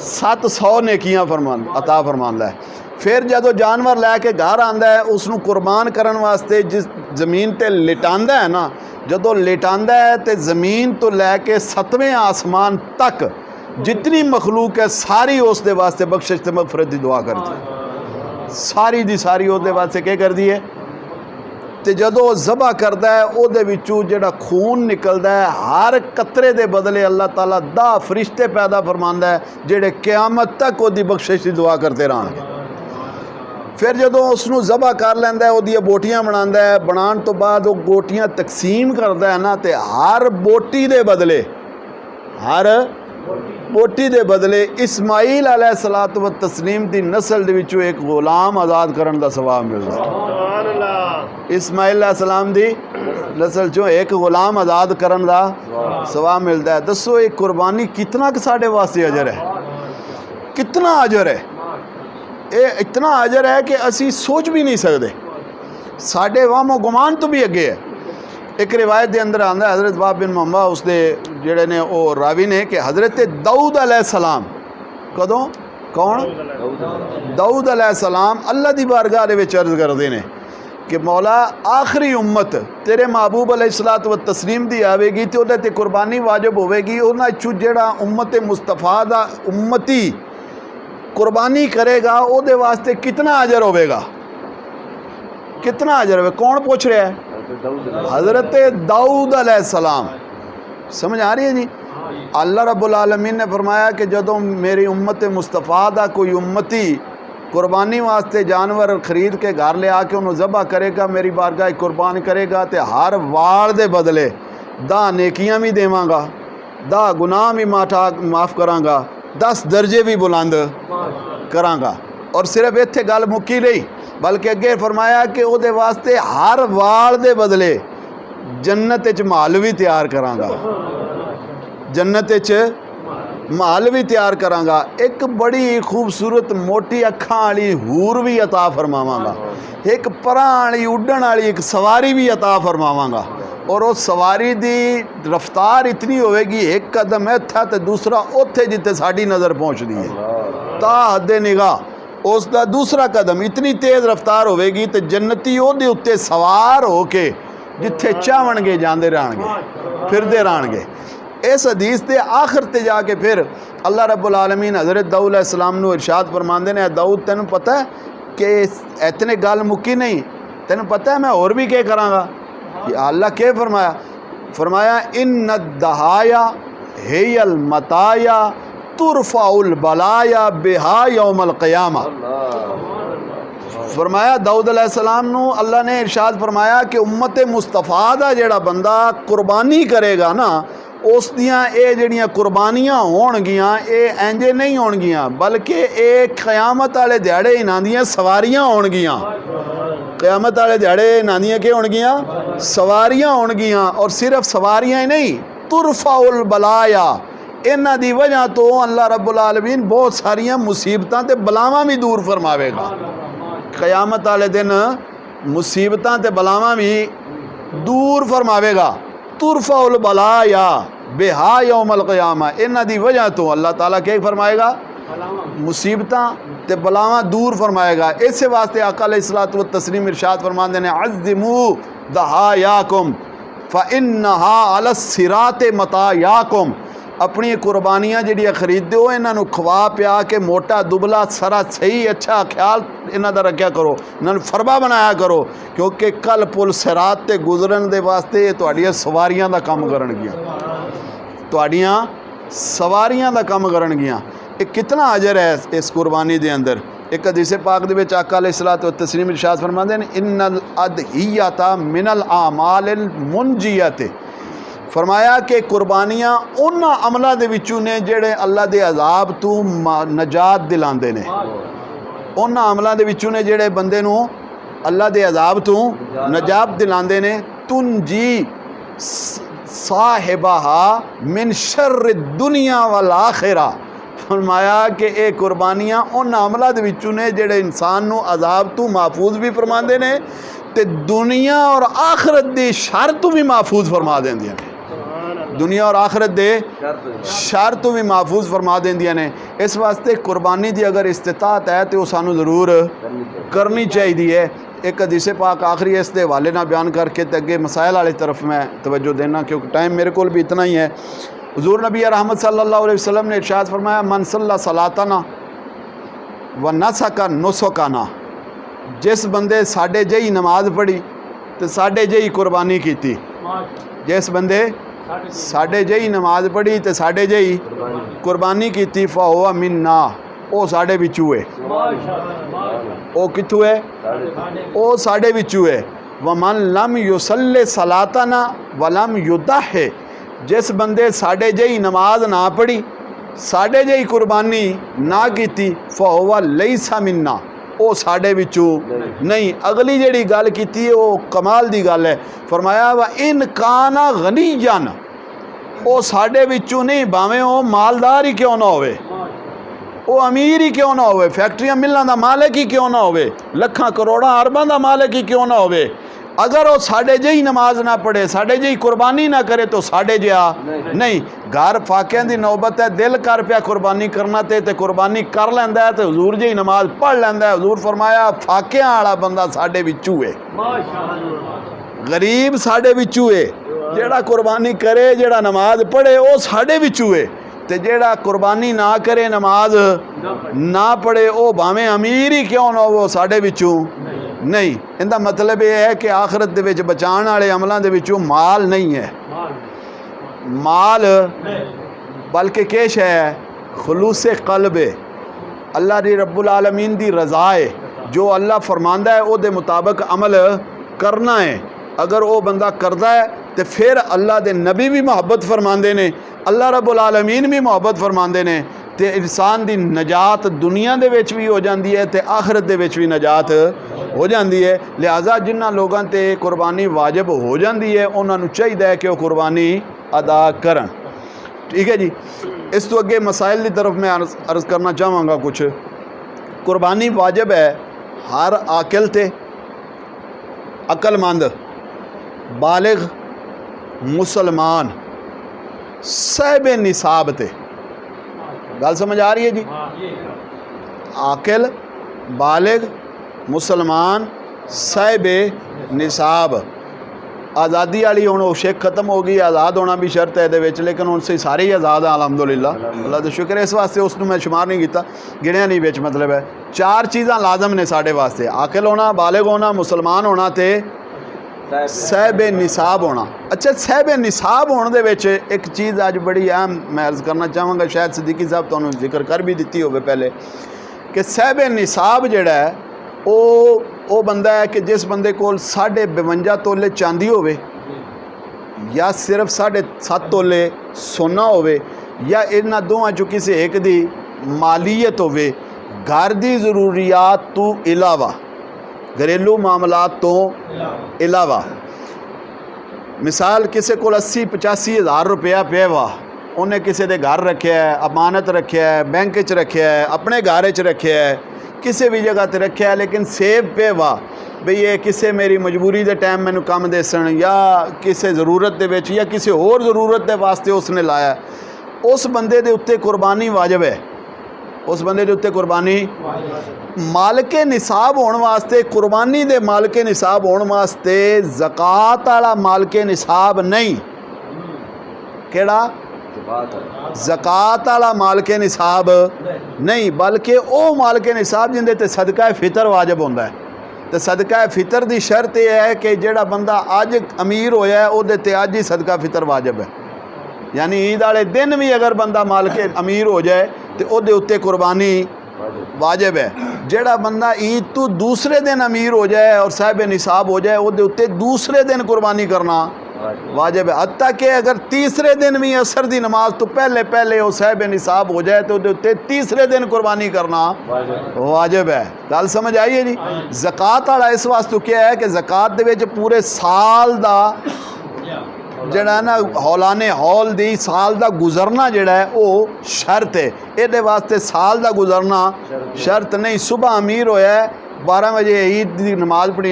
700 नेकियां अता फरमांदा है। फिर जदों जानवर लैके घर आंदा है उसनू कुर्बान करन वास्ते जिस ज़मीन ते लिटांदा है ना, जदों लिटांदा है तो ज़मीन तो लैके 7वें आसमान तक जितनी मखलूक है सारी उस दे वास्ते बख्शिश ते मगफरत की दुआ करती है, सारी दी सारी उस दे वास्ते क्या करती है? तो जदों ज़बह करता है उहदे विचों जिहड़ा खून निकलता है, हर कतरे दे बदले अल्लाह ताला 10 फरिश्ते पैदा फरमांदा है जिहड़े क़यामत तक उहदी बख्शिश की दुआ करते रहणगे। फिर जदों उसनू ज़बह कर लैंदा है, उहदियां बोटियां बनांदा है, बनाने तो बाद वो बोटियां तकसीम करता है ना, तो हर बोटी दे बदले, हर बोटी दे बदले इस्माइल अलैहिस्सलातु व तस्लीम दी नस्ल दे विचों एक गुलाम आज़ाद करन दा सवाब मिलदा। इस्माइल अलैहिस्सलाम दी नस्ल चों एक गुलाम आज़ाद करन दा सवाब मिलदा है। दसो ये कुर्बानी कितना कि साढ़े वास्ते अजर है, कितना अजर है। ये इतना अजर है कि असी सोच भी नहीं सकते, साढ़े वामो गुमान तो भी अगे है। एक रिवायत के अंदर आंदा हज़रत वाब बिन मुहम्मद उसके जेड़े ने वो रावी ने कि हज़रत दाऊद अलैहिस्सलाम कदों कौन दाऊद अलैहिस्सलाम अल्लाह की बारगाह दे विच अर्ज़ करते हैं कि मौला आखिरी उम्मत तेरे महबूब अलैहिस्सलातु व तस्लीम दी आवेगी तो उहदे ते कुर्बानी वाजिब होवेगी। उन्हां चों जेड़ा उम्मत मुस्तफा दा उम्मती कुर्बानी करेगा उहदे वास्ते कितना अजर होवेगा, कितना अजर होवे। कौन पूछ रहा है? हज़रत दाऊद अलैहिस्सलाम। समझ आ रही है जी? अल्लाह रब्बुल आलमीन ने फरमाया कि जदों मेरी उम्मत मुस्तफा दा कोई उम्मती कुर्बानी वास्ते जानवर खरीद के घर ले आके उन्होंने ज़बह करेगा, मेरी बारगाह कुर्बान करेगा, तो हर वाल दे बदले 10 नेकियां भी देवांगा, 10 गुनाह भी माफ़ करांगा, 10 दर्जे भी बुलंद करांगा। और सिर्फ इत्थे गल मुक्की नहीं, बल्कि अगे फरमाया कि उहदे वास्ते हर वाल दे बदले जन्नत च महल भी तैयार करांगा, जन्नत च महल भी तैयार करांगा। एक बड़ी खूबसूरत मोटी अखां वाली हूर भी अता फरमावांगा, एक परां वाली उड्डण वाली एक सवारी भी अता फरमावांगा। और उस सवारी दी रफ्तार इतनी होएगी, एक कदम इत्थे ते दूसरा उत्थे जिथे साडी नज़र पहुँचती है, ता हद्दे निगाह उसका दूसरा कदम इतनी तेज़ रफ्तार होएगी तो जन्नती उहदे उत्ते सवार हो के जिथे चाहणगे जाते रहणगे, फिरते रहणगे। इस हदीस के आखिर ते जाके फिर अल्लाह रब्बुल आलमीन हज़रत दाऊद अलैहिस्सलाम नूं इरशाद फरमांदे ने, दाऊद तैनूं पता है कि इतने गल मुक्की नहीं, तैनूं पता है मैं और भी क्या करांगा। अल्लाह के फरमाया? फरमाया इन्न दहाया हियल मताया तुरफाउल बलाया बिहा यौमल क़यामा। फरमाया दाऊद अलैहिस्सलाम नूं अल्लाह ने इरशाद फरमाया कि उम्मत मुस्तफा दा जेड़ा बंदा कुर्बानी करेगा ना, उस दियां ये जड़ियाँ कुर्बानियाँ होणगियां ये इंजे नहीं होणगियां, बल्कि ये क़यामत वाले दिहाड़े इन्हां दियां सवारियां होणगियां। क़यामत वाले दिहाड़े इन्हां दियां के होणगियां? सवारियां होणगियां। और सिर्फ सवारियां ही नहीं, तुरफाउल बलाया, इन्हां दी वजह तो अल्लाह रब्बुल आलमीन बहुत सारियां मुसीबतां ते बलावां भी दूर फरमावेगा। क़यामत वाले दिन मुसीबतां ते बलावां भी दूर फरमावेगा। तुरफाउल बलाया बेहा यौमल क़यामा, इन्हां दी वजह तो अल्लाह ताला क्या फरमाएगा? मुसीबतां ते बलावां दूर फरमाएगा। इस वास्ते आका अलैहिस्सलातु व तस्लीम इरशाद फरमांदे ने, अज़्ज़िमू दहायाकुम फ़इन्नहा अलस सिराते मतायाकुम। अपनी कुर्बानियाँ जिहड़ियां खरीदो इन्हों खवा पिया के मोटा दुबला सारा सही अच्छा ख्याल इन्हों का रखा करो, इन्हों फरबा बनाया करो, क्योंकि कल पुल सिरात ते गुजरन दे वास्ते तुहाड़ियां सवारियां दा काम करनगियां, तुहाड़ियां सवारियां दा काम करनगियां। ये कितना अजर है इस कुर्बानी दे अंदर। एक हदीस पाक दे विच आका अलैहिस्सलातु व तस्लीम इरशाद फरमांदे ने, इन्नल अदहियता मिनल आमालिल मुनजियत। फरमाया कि कुर्बानियाँ उन्हां अमलों के विचों ने जेड़े अल्लाह के अजाब तो नजात दिलाते हैं, उन्हां अमलों के विचों ने जेड़े बंदे नूं अल्लाह के अजाब तो नजात दिलाते हैं। तुंजी साहिबहा मिन शर्रि दुनिया वल आखिरा। फरमाया कि ये कुर्बानियाँ उन्हां अमलों के विचों ने जेड़े इंसान नूं अजाब तो महफूज भी फरमाते हैं ते दुनिया और आखिरत की शर तो भी महफूज फरमा देंदियां ने, दुनिया और आखिरत दे शर तो भी महफूज फरमा देंदियां ने। इस वास्ते कुर्बानी की अगर इस्तिताअत है तो सानू ज़रूर करनी चाहिए है। एक हदीस पाक आखिरी इस हवाले ना बयान करके तो अगे मसाइल वाली तरफ मैं तवज्जो देना, क्योंकि टाइम मेरे को भी इतना ही है। हुज़ूर नबी रहमत सल्लल्लाहु अलैहि वसल्लम ने इरशाद फरमाया, मन सल्ला सलातना व नसका नुसकाना। जिस बंदे साढ़े जही नमाज पढ़ी तो साढ़े जही कुर्बानी की, जिस बंदे साढ़े जही नमाज पढ़ी तो साढ़े जही कुर्बानी की, फ़हुवा मिन्ना, वो साढ़े विचू है। वो कित्थों है? वो साढ़े विचू है। वमन लम युसल्ले सलातना वलम युदह। जिस बंदे साढ़े जही नमाज ना पढ़ी साढ़े जही कुर्बानी ना की फहुवा लैसा मिन्ना, वो साढ़े विचों नहीं। अगली जिहड़ी गल कीती है वो कमाल दी गल है। फरमाया वा इन काना गनीजन, वो साढ़े विचों नहीं, भावें वो मालदार ही क्यों ना होवे, वो अमीर ही क्यों ना होवे, फैक्ट्रियां मिलों का मालिक ही क्यों ना होवे, लखां करोड़ां अरबां का मालिक ही क्यों ना होवे, अगर वो साढ़े जही नमाज ना पढ़े, साढ़े जही कुर्बानी ना करे तो साढ़े जहा नहीं। घर फाकियां दी नौबत है, दिल कर पिया कुर्बानी करना ते कुर्बानी कर लैंदा है, तो हजूर जी नमाज पढ़ लैंदा है। हजूर फरमाया फाकियां वाला बंदा साढ़े विचों है, गरीब साढ़े विचों है, जेड़ा कुर्बानी करे, जेड़ा नमाज पढ़े वो साढ़े विचों है, ते जेड़ा कुर्बानी ना करे, नमाज ना पढ़े, वो भावें अमीर ही क्यों ना हो, साढ़े विचों नहीं। इनका मतलब यह है कि आखिरत दे विच बचाने वाले अमलों दे विचों माल नहीं है, माल बल्कि केश है खुलूसे कल्ब है, अल्लाह दी रब्बुल आलमीन दी रज़ा है, जो अल्लाह फरमांदा है वो दे मुताबिक अमल करना है। अगर वो बंदा करता है तो फिर अल्लाह दे नबी भी मुहब्बत फरमाते ने, अल्लाह रब्बुल आलमीन भी मुहब्बत फरमाते ने, तो इंसान की नजात दुनिया दे विच भी हो जाती है तो आखिरत दे विच भी नजात हो जाती है। लिहाजा जिन्हां लोगों ते कुर्बानी वाजिब हो जाती है उन्होंने चाहिए है कि वह कुर्बानी अदा करन। ठीक है जी। इस तो अगे मसाइल की तरफ मैं अर्ज़ करना चाहवागा। कुछ कुर्बानी वाजिब है हर आकिल ते, अकलमंद, बालिग, मुसलमान, साहिब निसाब ते। गल समझ आ रही है जी? आकिल, बालिग, मुसलमान, साहिब निसाब। आज़ादी वाली हुण वो शेख खत्म हो गई, आज़ाद होना भी शर्त है ये, लेकिन हुण से सारे ही आज़ाद हैं अलहमदुलिल्लाह, अल्लाह का शुक्र है। इस वास्ते उसनूं मैं शुमार नहीं किया, गिणिया नहीं विच। मतलब है 4 चीज़ां लाजम ने साढ़े वास्ते, आकिल होना, बालिग होना, मुसलमान होना ते साहिब निसाब होना। अच्छा, साहिब निसाब होने दे विच एक चीज़ अज बड़ी अहम मैं अर्ज़ करना चाहांगा, शायद सिद्दीकी साहब तुहानूं जिक्र कर भी दी होवे पहले, कि साहिब निसाब जिहड़ा है वो बंदा है कि जिस बंदे कोल 52.5 तोले चांदी होवे, या सिर्फ 7.5 तोले सोना होवे, या इन्हां दोवां चों किसी एक दी मालीयत होवे, घर दी ज़रूरियात तो इलावा, घरेलू मामलात तो इलावा। मिसाल किसी को 80-85 हज़ार रुपया पे वा, उन्हें किसी के घर रखे है, अमानत रखे है, बैंक च रखे है, अपने घर च रखे है, किसी भी जगह ते रखे है, लेकिन सेव पे वा बई ये किसी मेरी मजबूरी के टाइम मैनू काम देसन, या किसी ज़रूरत दे विच, या किसी होर ज़रूरत के वास्ते उसने लाया, उस बंदे दे उत्ते कुर्बानी वाजिब है। उस बंदे के उत्ते कुर्बानी मालके निसाब होने वास्ते, कुर्बानी दे मालके निसाब होने वास्ते ज़कात वाला मालके निसाब नहीं, केड़ा ज़कात वाला मालके निसाब नहीं, बल्कि वो मालके निसाब जिंदे ते सदका फितर वाजिब होंदा है। तो सदका फितर की शर्त यह है कि जिहड़ा बंदा अज अमीर होया है उहदे ते अज ही सदका फितर वाजिब है, यानी ईद वाले दिन भी अगर बंदा मालके अमीर हो जाए तो उहदे उत्ते कुर्बानी वाजिब है। जिहड़ा बंदा ईद तो दूसरे दिन अमीर हो जाए और साहिब निसाब हो जाए उहदे उत्ते दूसरे दिन कुर्बानी करना वाजिब है। हत्ता कि अगर तीसरे दिन भी असर की नमाज तो पहले पहले वो साहिब निसाब हो जाए तो उहदे उत्ते तीसरे दिन कुर्बानी करना वाजिब है। गल समझ आई है जी? ज़कात वाला इस वास्ते क्या है कि ज़कात दे विच पूरे साल दा जड़ा ना हौलाने हौल दी साल का गुजरना जड़ा है वो शर्त है। ये वास्ते साल का गुजरना शर्त नहीं। सुबह अमीर होया 12 बजे ईद की नमाज पढ़ी,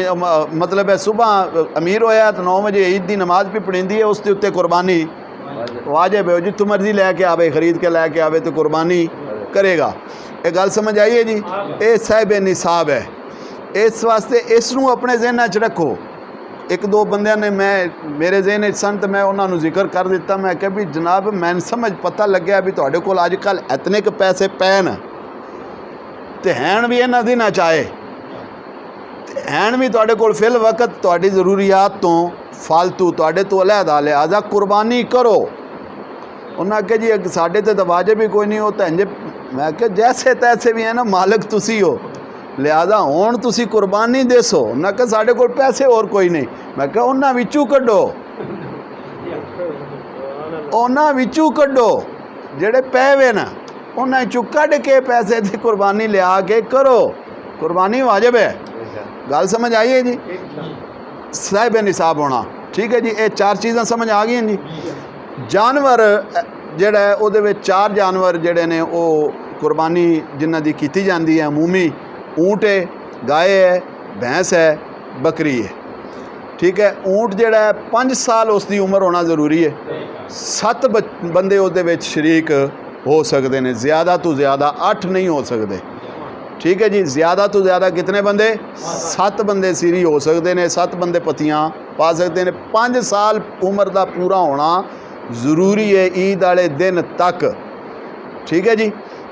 मतलब है सुबह अमीर होया तो 9 बजे ईद की नमाज भी पढ़ी है, उसके उत्ते कुर्बानी वाजिब है। जितों मर्जी लैके आवे, खरीद के लैके आवे तो कुर्बानी करेगा। ये गल समझ आई है जी? ये साहिब निसाब है। इस वास्ते इसनूं अपने जहन च रखो। एक दो बंदियां ने मेरे जहन सन तो मैं उन्होंने जिक्र कर दिता, मैं क्या भी जनाब मैं समझ पता लग्या भी तुहाडे कोल अजकल इतने क पैसे पैन ते हैन भी इन्हां दी ना चाहे हैन भी तुहाडे कोल फिल वक्त तुहाडी ज़रूरियात तो फालतू तुहाडे तो अलहदा, लिहाजा कुर्बानी करो। उन्हें आख्या जी साडे ते वाजिब ही कोई नहीं होता इंज। मैं क्या जैसे तैसे भी है ना, मालिक तुसी हो, लिहाजा हुण तुसी कुर्बानी देसो। उन्हें कहा साढ़े कोल पैसे और कोई नहीं। मैं क्या उन्हां विचों कड्डो, उन्हां विचों कड्डो। ਜਿਹੜੇ ਪਏ ਵੇ ਨਾ ਉਹਨਾਂ 'ਚੋਂ ਕੱਢ ਕੇ ਪੈਸੇ ਦੀ ਕੁਰਬਾਨੀ ਲਿਆ ਕੇ ਕਰੋ। कुर्बानी वाजिब है। गल समझ आई है जी? साहिब निसाब होना, ठीक है जी। ये 4 चीज़ां समझ आ गई जी। जानवर जिहड़ा है उहदे विच 4 जानवर जिहड़े ने वो कुर्बानी जिन्हां दी कीती जांदी है अमूमी ऊँट है, गाय है, भैंस है, बकरी है, ठीक है। ऊँट जिहड़ा है 5 साल उसकी उम्र होना ज़रूरी है। 7 बंदे उहदे विच शरीक हो सकते हैं, ज़्यादा तो ज़्यादा 8 नहीं हो सकते, ठीक है जी। ज़्यादा तो ज़्यादा कितने बंदे? 7 बंदे सीरी हो सकते हैं, 7 बंदे पतियाँ पा सकते हैं। 5 साल उम्र का पूरा होना ज़रूरी है ईद वाले दिन तक, ठीक है जी।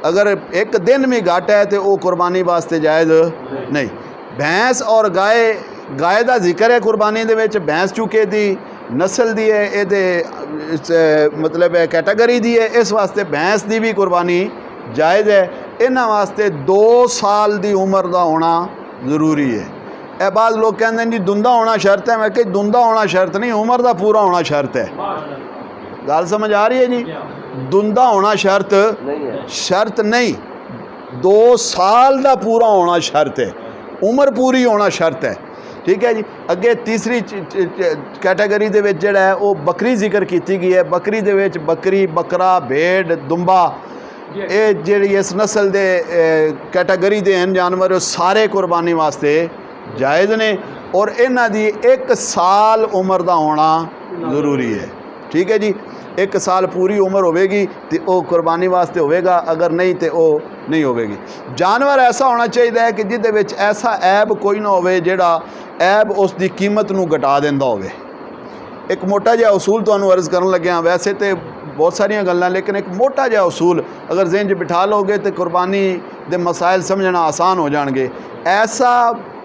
अगर एक दिन भी घट है तो वो कुर्बानी वास्ते जायज़ नहीं। भैंस और गाय, गाय का जिक्र है कुर्बानी दे विच। भैंस चूके दी नस्ल दी है, ये मतलब है कैटागरी दी है, इस वास्ते भैंस की भी कुर्बानी जायज़ है। इन्हां वास्ते 2 साल की उम्र का होना ज़रूरी है। ए बाद लोग कहते हैं जी दुंदा होना शर्त है। मैं कि दुंदा होना शर्त नहीं, उम्र का पूरा होना शर्त है। गल समझ आ रही है जी? दुंदा होना शर्त शर्त नहीं, 2 साल का पूरा होना शर्त है, उम्र पूरी होना शर्त है, ठीक है जी। अगे तीसरी कैटेगरी दे विच जिहड़ा है वो बकरी जिक्र की गई है। बकरी दे विच बकरी, बकरा, भेड़, दुंबा, ये जिहड़ी इस नस्ल दे कैटागरी दे हैं जानवर सारे कुर्बानी वास्ते जायज़ ने। और इन्हां दी 1 साल उम्र का होना ज़रूरी है, ठीक है जी। 1 साल पूरी उम्र होगी तो वह कुर्बानी वास्ते होगा, अगर नहीं तो वह नहीं होगी। जानवर ऐसा होना चाहिए है कि जिहदे विच ऐसा ऐब कोई ना होवे जिहड़ा ऐब उसकी कीमत नूं घटा दिंदा होवे। एक मोटा जिहा उसूल तुहानूं अर्ज़ करन लग्या, वैसे तो बहुत सारिया गल्लां, लेकिन एक मोटा जिहा उसूल अगर ज़हन च बिठा लोगे तो कुर्बानी दे मसाइल समझना आसान हो जाएंगे। ऐसा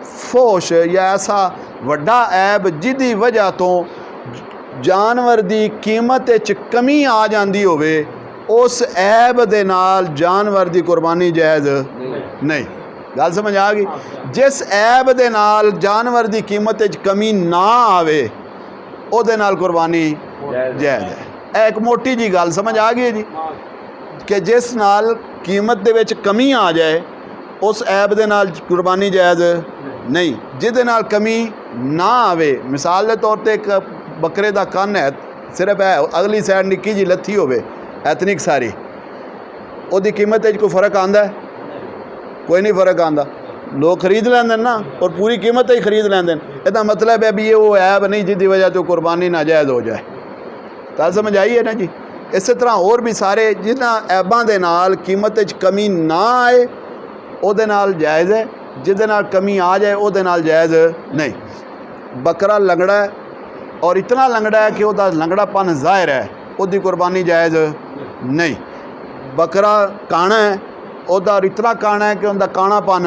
फोश या ऐसा वड्डा ऐब जिहदी वजह तो जानवर की कीमत च कमी आ जाती होवे, उस ऐब दे नाल जानवर की कुर्बानी जायज़ नहीं। गल समझ आ गई? जिस ऐब दे नाल जानवर की कीमत च कमी ना आवे उहदे नाल कुर्बानी जायज़ है। एक मोटी जी गल समझ आ गई जी कि जिस नाल कीमत दे विच कमी आ जाए उस ऐब दे नाल कुर्बानी जायज़ नहीं। जिहदे नाल कमी ना आवे, मिसाल के तौर पर एक बकरे का कन्न है, सिर्फ है अगली साइड निक्की जी लत्थी होवे एथनिक सारी, उहदी कीमत च कोई फ़र्क आंदा है? कोई नहीं फ़र्क आंदा। लोग खरीद लेंदे ना और पूरी कीमत ही खरीद लेंदे। इसदा मतलब है भी ये वो ऐब नहीं जिहदी वजह तो कुर्बानी नाजायज़ हो जाए। गल समझ आई है ना जी? इस तरह और भी सारे जिन्हां ऐबां दे नाल कीमत च कमी ना आए उहदे नाल जायज़ है, जिहदे नाल कमी आ जाए उहदे नाल जायज़ नहीं। बकरा लंगड़ा है और इतना लंगड़ा है कि उहदा लंगड़ापन ज़ाहिर है, उहदी कुर्बानी जायज़ नहीं। बकरा काणा है, उहदा इतना काणा है कि उहदा काणापन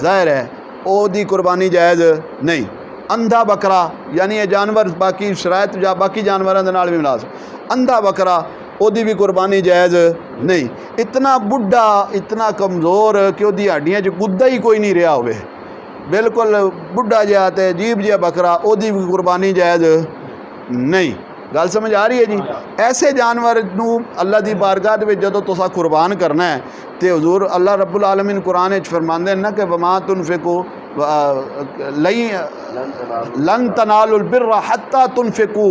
ज़ाहिर है, उहदी कुर्बानी जायज़ नहीं। अंधा बकरा यानी ये जानवर बाकी शरायत या बाकी जानवरों के नाल भी मिला सकते। अंधा बकरा उहदी भी कुर्बानी जायज़ नहीं। इतना बुढ़ा, इतना कमज़ोर कि उहदी हड्डियां च गुद्दा ही कोई नहीं रहा होवे, बिल्कुल बुढ़ा जिहा ते अजीब जिहा बकरा, उहदी भी कुर्बानी जायज़ नहीं। गल समझ आ रही है जी? ऐसे जानवर नूं अल्लाह की बारगाह दे विच जदों तुसां कुर्बान करना है तो हजूर अल्लाह रब्बुल आलमीन कुरान विच फरमांदे ना कि वमा तुनफिकू लन तनालुल बिर्रा हत्ता तुनफिकू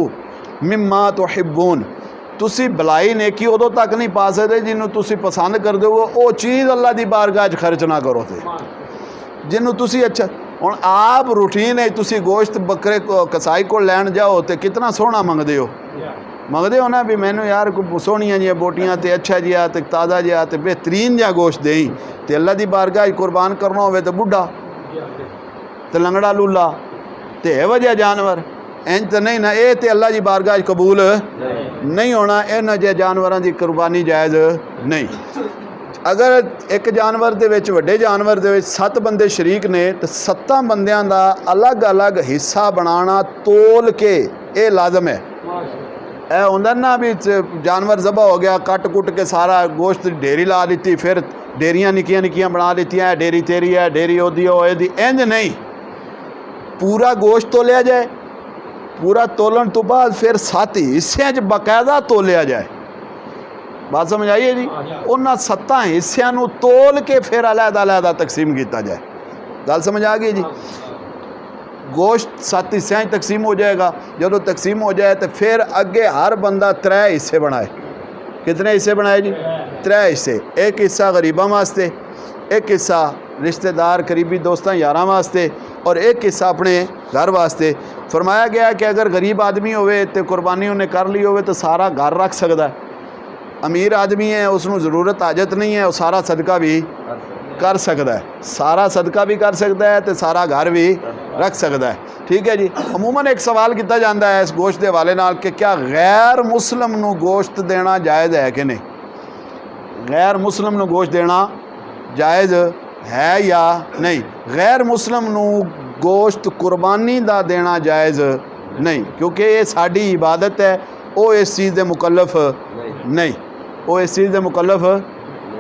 मिम्मा तुहिब्बून। तुसी भलाई नेकी उदों तक नहीं पा सकते जिन्हों तुसी पसंद कर दो, वो चीज़ अल्लाह की बारगाह खर्च ना करो तो जिन्हों तुसी अच्छा। हुण आप रूटीन है तुसी गोश्त बकरे कसाई को लैन जाओ तो कितना सोहना मंगते हो ना भी मैनू यार कोई सोहनिया जी बोटियां तो अच्छा जिहा तो ताज़ा जिहा तो बेहतरीन जिहा गोश्त देई, तो अल्लाह की बारगाह कुर्बान करना हो तो बुढ़ा तो लंगड़ा लूला तो है वजह जानवर इंज तो नहीं ना, ये तो अल्लाह की बारगाह कबूल नहीं होना। इन्हां जे जानवरों की कुर्बानी जायज़ नहीं। अगर एक जानवर दे विच वड्डे जानवर दे विच 7 बंदे शरीक ने तो 7 बंदियां दा अलग अलग हिस्सा बनाना तोल के ये लाजम है। ए होंदा ना भी जानवर ज़बह हो गया, कट कुट के सारा गोश्त ढेरी ला दी, फिर डेरियां निक्कियां निक्कियां बना लीतियां, डेरी तेरी है, डेरी ओदी हो दी, इंज नहीं। पूरा गोश्त तोलिया जाए, पूरा तोलन तो बाद फिर 7 हिस्सों च बाकायदा तोलिया जाए। बात समझ आई है जी। उन्होंने 7 हिस्सों को तोल के फिर अलहदा तकसीम किया जाए। गल समझ आ गई जी। गोश्त 7 हिस्सों तकसीम हो जाएगा। जो तकसीम हो जाए तो फिर अगे हर बंदा 3 हिस्से बनाए। कितने हिस्से बनाए जी? 3 हिस्से। एक हिस्सा गरीबों वास्ते, एक हिस्सा रिश्तेदार करीबी दोस्तों यारां वास्ते, और एक हिस्सा अपने घर वास्ते। फरमाया गया कि अगर गरीब आदमी होवे तो कुर्बानी उन्हें कर ली होवे तो सारा घर रख सकता है। अमीर आदमी है उसनों ज़रूरत हाजत नहीं है, वो सारा सदका भी कर सकता है, सारा सदका भी कर सकता है तो सारा घर भी रख सकता है। ठीक है जी। अमूमन एक सवाल किया जाता है इस गोश्त के हवाले नाल कि क्या गैर मुस्लिम नू गोश्त देना जायज़ है कि नहीं? गैर मुस्लिम नू गोश्त देना जायज़ है या नहीं? गैर मुस्लिम नू गोश्त कुर्बानी दा देना जायज़ नहीं, क्योंकि ये साड़ी इबादत है। वो इस चीज़ के मुकल्लफ नहीं, वो इस चीज़ के मुकल्लफ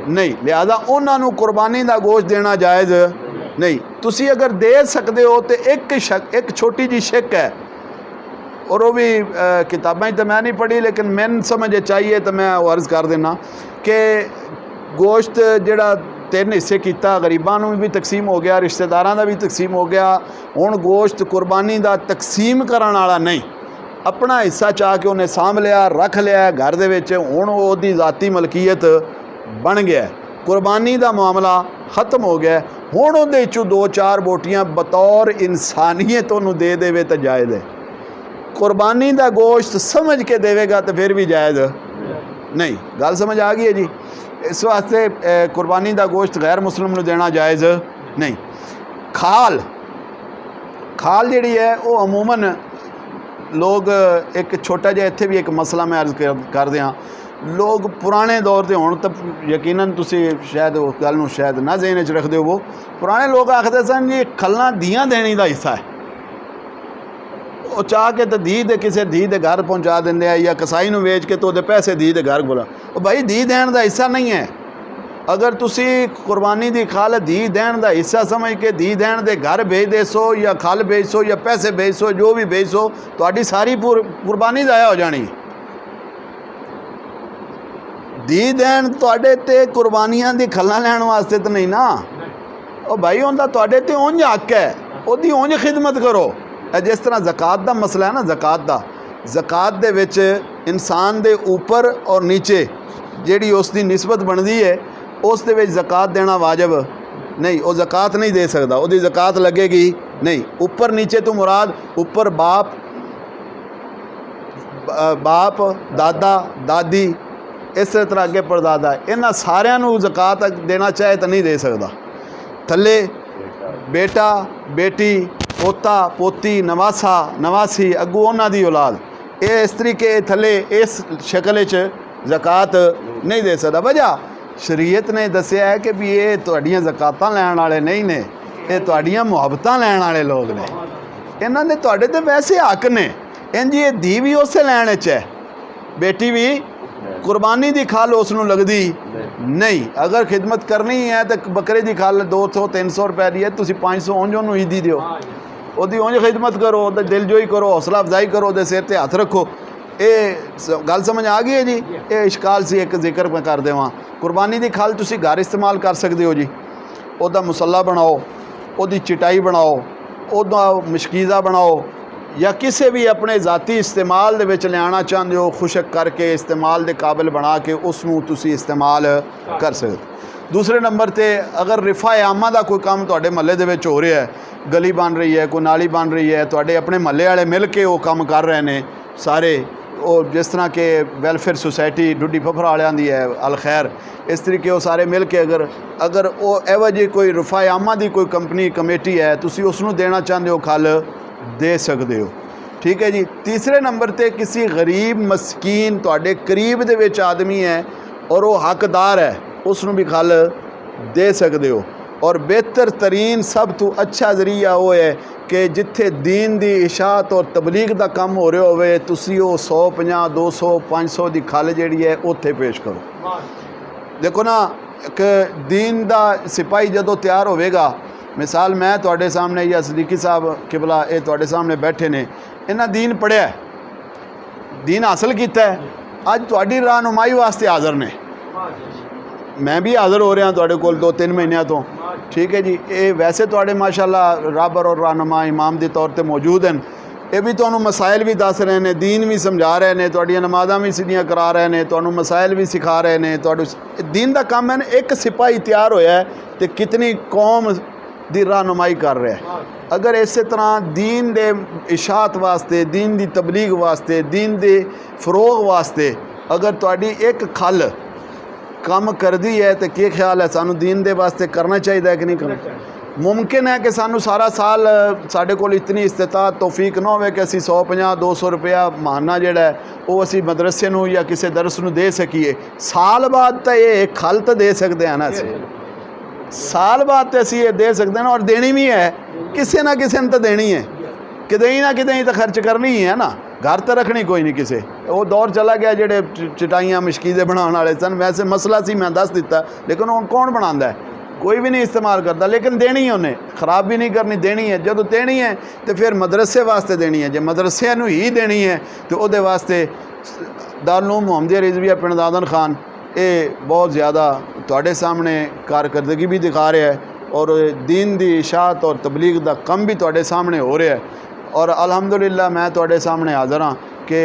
नहीं, लिहाजा उन्होंने कुर्बानी का गोश्त देना जायज़ नहीं। तुसी अगर दे सकते हो तो एक छोटी जी शिक है, और वो भी किताबें तो मैं नहीं पढ़ी लेकिन मैंने समझ चाहिए तो मैं अर्ज़ कर देना कि गोश्त जड़ा 3 हिस्से किया, गरीबां नूं भी तकसीम हो गया, रिश्तेदारां दा भी तकसीम हो गया। हुण गोश्त कुर्बानी का तकसीम करन वाला नहीं, अपना हिस्सा चाह के उन्हें सामभ लिया, रख लिया घर दे विच। हुण ओहदी ज़ाती मलकीयत बन गया, कुर्बानी का मामला ख़त्म हो गया। हुण उहदे विचों 2-4 बोटियां बतौर इंसानियत उन्होंने दे देवे तो जायज़ है। कुर्बानी का गोश्त समझ के देवेगा तो फिर भी जायज़ नहीं। गल समझ आ गई है जी। इस वास्ते कुर्बानी का गोश्त गैर मुस्लिम नूं देना जायज़ नहीं। खाल जिहड़ी है वो अमूमन लोग एक छोटा जिहा इत्थे भी एक मसला मैं अर्ज़ कर दियाँ। लोग पुराने दौर के हुण तो यकीनन तुसी शायद उस गल नूं शायद ना ज़हन च रखदे हो। पुराने लोग आखते सन ये खल्लां दियाँ देने का हिस्सा है, वो चाह के तो धी दे किसी धी दे घर पहुँचा देंगे, या कसाई नूं वेच के तो उहदे पैसे धी दे घर बोला। वो भाई धी देण का हिस्सा नहीं है। अगर तुसी कुर्बानी की खल धी देण का हिस्सा समझ के धी देण दे घर भेज दे सो, या खल भेज सो, या पैसे भेज सो, जो भी भेज सो, तुहाडी सारी कुर्बानी ज़ाया हो जानी। धी देण तुहाडे ते कुर्बानियां दी खल्लां लैण वास्ते तो नहीं ना। ओ भाई उनका तुहाडे ते उंज हक है, उहदी उंज खिदमत करो। जिस तरह ज़कात का मसला है ना, ज़कात दे विच इंसान दे ऊपर और नीचे जिहड़ी उसकी निस्बत बनती है, उस दे विच ज़कात देना वाजिब नहीं। वो ज़कात नहीं दे सकता, उसकी ज़कात लगेगी नहीं। ऊपर नीचे तो मुराद ऊपर बाप दादा दादी इस तरह अगे परदादा, इन्हां सारियां नूं ज़कात देना चाहे तो नहीं दे सकता। थले बेटा बेटी पोता पोती नवासा नवासी अगू उन्हां दी औलाद, ये इस तरीके थले इस शक्ल ज़कात नहीं दे सकता। वजह शरीयत ने दसिया है कि भी ये तुहाड़ियां ज़कातां लैण वाले नहीं ने, ये तुहाड़ियां मुहब्बतां लैण वाले लोग ने। इन्हां ने तुहाडे ते वैसे हक ने। इंज ये धी भी उसे लैण च है, बेटी भी कुर्बानी की खल उसनूं लगदी नहीं। अगर खिदमत करनी है तो बकरे की खल 200-300 रुपए की है, तुसीं 500 उंज उन्होंने ईदी दिओ, उसकी उंज खिदमत करो, दिलजोई करो, हौसला अफजाई करो, उसके सिर पर हथ रखो। ये गल समझ आ गई है जी। ये इश्काल सी एक जिक्र मैं कर देवां। कुर्बानी की खल तुसीं घर इस्तेमाल कर सकते हो जी। उसका मुसल्ला बनाओ, उसकी चटाई बनाओ, उसका मशकीज़ा बनाओ, या किसी भी अपने ज़ाती इस्तेमाल दे विच लियाना चाहते हो, खुशक करके इस्तेमाल के काबिल बना के उसनूं तुसीं इस्तेमाल कर सकते। दूसरे नंबर पर अगर रिफा आमा का कोई काम तुहाडे महल्ले दे विच हो रहा है, गली बन रही है, कोई नाली बन रही है, तुहाडे अपने महल्ले वाले मिल के वो काम कर रहे हैं सारे, और जिस तरह के वैलफेयर सोसाइटी डुडी फफरा वालियां दी है अल खैर, इस तरीके वो सारे मिल के अगर वो एवं जी कोई रिफा आमा की कोई कंपनी कमेटी है, तुसीं उसनूं देना चाहते हो खल दे सकते हो। ठीक है जी। तीसरे नंबर पर किसी गरीब मस्कीन तुहाडे करीब दे विच आदमी है और वो हकदार है, उसनूं भी खल दे सकते हो। और बेहतर तरीन सब तो अच्छा जरिया वो है कि जिथे दीन की इशात और तबलीग का काम हो रहा होवे, तुसीं वो 150, 200, 500 की खल जिहड़ी है उत्थे पेश करो। देखो ना, एक दीन का सिपाही जदों तैयार होवेगा, मिसाल मैं तुहाडे सामने या सदीकी साहब किबला ये तुहाडे सामने बैठे ने, इन्हां दीन पढ़िया, दीन हासिल किया है, ਅੱਜ ਤੁਹਾਡੀ ਰਹਿਨੁਮਾਈ ਵਾਸਤੇ ਹਾਜ਼ਰ ਨੇ। मैं भी हाज़र हो रहा तुहाडे कोल 2-3 महीनों तो, ठीक है जी। ये वैसे तुहाडे माशाअल्लाह राबर और रहनुमा इमाम के तौर पर मौजूद हैं। ये भी तुहानू मसाइल भी दस रहे हैं, दीन भी समझा रहे हैं, तुहाडियां नमाज़ां भी सीधियां करा रहे हैं, तुहानू मसाइल भी सिखा रहे हैं। तुहाडू दीन का काम है। एक सिपाही तैयार होया है तो कितनी कौम की रहनुमाई कर रहा है। अगर इस तरह दीन के इशात वास्ते, दीन की तबलीग वास्ते, दीन के फरोग वास्ते अगर तुहाडी एक खल काम करती है तो क्या ख्याल है सानू दीन दे वास्ते करना चाहिए कि नहीं करना? मुमकिन है कि सानू सारा साल साढ़े कोल इतनी इस्तिताअत तौफीक ना हो कि असी 150-200 रुपया महाना जिहड़ा है वो असी मदरसे नू या किसी दरस नू दे सकीए। साल बाद तो ये एक खल तो दे सकते हैं ना, असी साल बाद तो असी ये दे सकते हैं और देनी भी है, किसी ना किसी ने तो देनी है, कितनी ना कितनी तो खर्च करनी ही है ना। घर तो रखनी कोई नहीं किसी। वो दौर चला गया जेडे चटाइयाँ मशकीज़े बनाने वाले सन। वैसे मसला सी मैं दस दिता, लेकिन हुण कौन बनाता है? कोई भी नहीं इस्तेमाल करता, लेकिन देनी है उन्हें, ख़राब भी नहीं करनी, देनी है। जो देनी है तो फिर मदरसे वास्ते देनी है। जो मदरसे नूं ही देनी है तो वो वास्ते दारुल उलूम मुहम्मदिया रिजविया पिंड दादन खान ये बहुत ज़्यादा तुहाडे सामने कारकर्दगी भी दिखा रहा है और दीन की इशात और तबलीग का कम भी तुहाडे सामने हो रहा है। और अलहमदुलिल्लाह मैं तुहाडे सामने हाज़र हाँ कि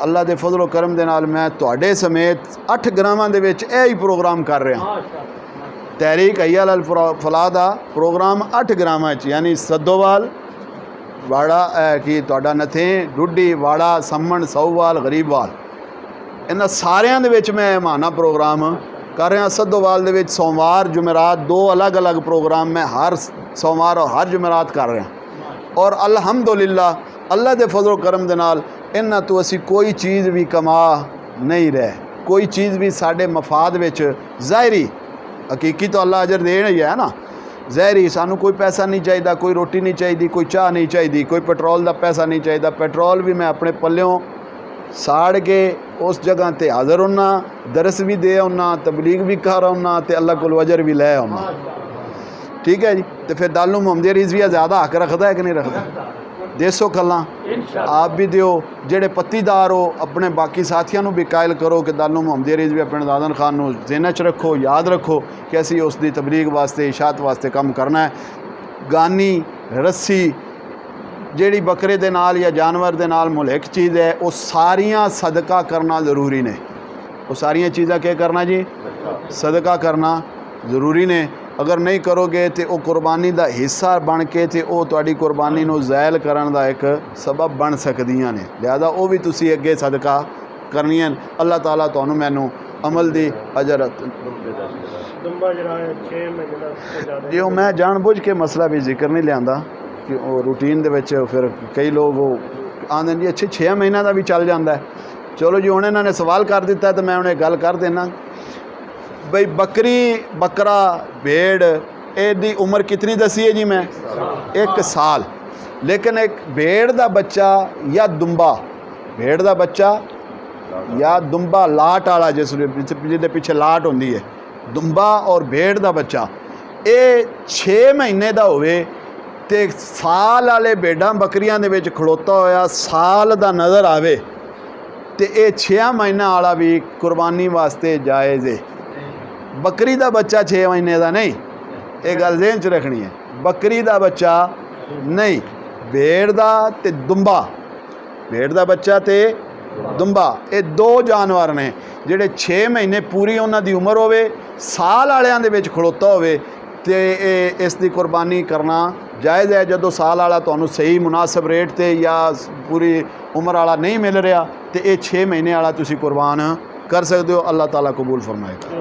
अल्लाह के फजलो करम दे नाल मैं तुहाडे समेत 8 ग्रामां दे विच यही प्रोग्राम कर रहा। तहरीक हय्या अल फलाह दा प्रोग्राम 8 ग्रामां च, यानी सदोवाल, वाड़ा कि तुहाडा नथें, डुड्डी, वाड़ा, सम्मण, सऊवाल, गरीबवाल, इन्हां सारियां दे विच मैं माना प्रोग्राम कर रहा। सदोवाल दे विच सोमवार जुमेरात 2 अलग अलग प्रोग्राम मैं हर सोमवार और हर जुमेरात कर रहा। और अल्हम्दुलिल्लाह अल्लाह के फजलो करम दे नाल इन्हां तो असी कोई चीज़ भी कमा नहीं रहे, कोई चीज़ भी साढ़े मफाद विच ज़ाहरी, हकीकी तो अल्लाह अजर देन ही है ना। ज़ाहरी सानू कोई पैसा नहीं चाहिए, कोई रोटी नहीं चाहिए, कोई चाह नहीं चाहिए, कोई पेट्रोल का पैसा नहीं चाहिए। पेट्रोल भी मैं अपने पल्लों साड़ के उस जगह ते हाज़र होना, दरस भी दे आना, तबलीग भी कर आना तो अल्लाह को अजर भी लै आना। ठीक है जी। तो फिर दारुल उलूम मुहम्मदिया रिजविया ज़्यादा हक रखता है कि नहीं रखता? देसो कल्लां आप भी दियो, जेड़े पत्तीदार हो अपने बाकी साथियों को भी कायल करो कि दारुल उलूम मुहम्मदिया रिजविया पिंड दादन खान नूं ज़हन च रखो, याद रखो कि असी उसकी तबलीग वास्ते, इशात वास्ते काम करना है। गानी, रस्सी जेड़ी बकरे दे नाल या जानवर दे नाल मुल्हिक चीज़ है, वो सारियां सदका करना ज़रूरी ने। वो सारियां चीज़ां क्या करना जी? सदका करना ज़रूरी ने। अगर नहीं करोगे तो वो कुर्बानी का हिस्सा बन के तो वो तुहाडी कुर्बानी नूं ज़ायल करन दा एक सबब बन सकदियां ने। लिहाजा वो भी तुसी अगे सदका करनियां। अल्लाह ताला तुहानूं मैनूं अमल दी अजर जो मैं जानबूझ के मसला भी जिक्र नहीं लियांदा कि वो रूटीन दे विच फिर कई लोग वो आंदे जी अच्छे 6 महीनों का भी चल जाता है। चलो जी हुण इन्हां ने सवाल कर दिता तो मैं उन्हें गल कर देना बई बकरी, बकरा, भेड़ एदी उम्र कितनी दसी है जी? मैं 1 साल। लेकिन एक भेड़ का बच्चा या दुम्बा, भेड़ का बच्चा या दुम्बा लाट वाला जिसके पिछे लाट होंदी है, दुम्बा और भेड़ का बच्चा ये 6 महीने का होवे ते साल वाले भेड़ां बकरियां दे विच खड़ोता होया साल का नज़र आवे तो ये 6 महीना वाला भी कुर्बानी वास्ते जायज़ है। बकरी का बच्चा 6 महीने का नहीं, ये गल ज़हन च रखनी है। बकरी का बच्चा नहीं, भेड़ का ते दुम्बा, भेड़ का बच्चा ते दुम्बा ये 2 जानवर ने जिहड़े 6 महीने पूरी उन्हां दी उम्र होवे, साल वालियां दे विच खड़ोता होवे ते इस दी कुर्बानी करना जायज़ है। जदों साल वाला तुहानूं सही मुनासिब रेट ते या पूरी उम्र वाला नहीं मिल रहा तो ये 6 महीने वाला तुसीं कुर्बान कर सकते हो। अल्लाह ताला कबूल फरमाएगा।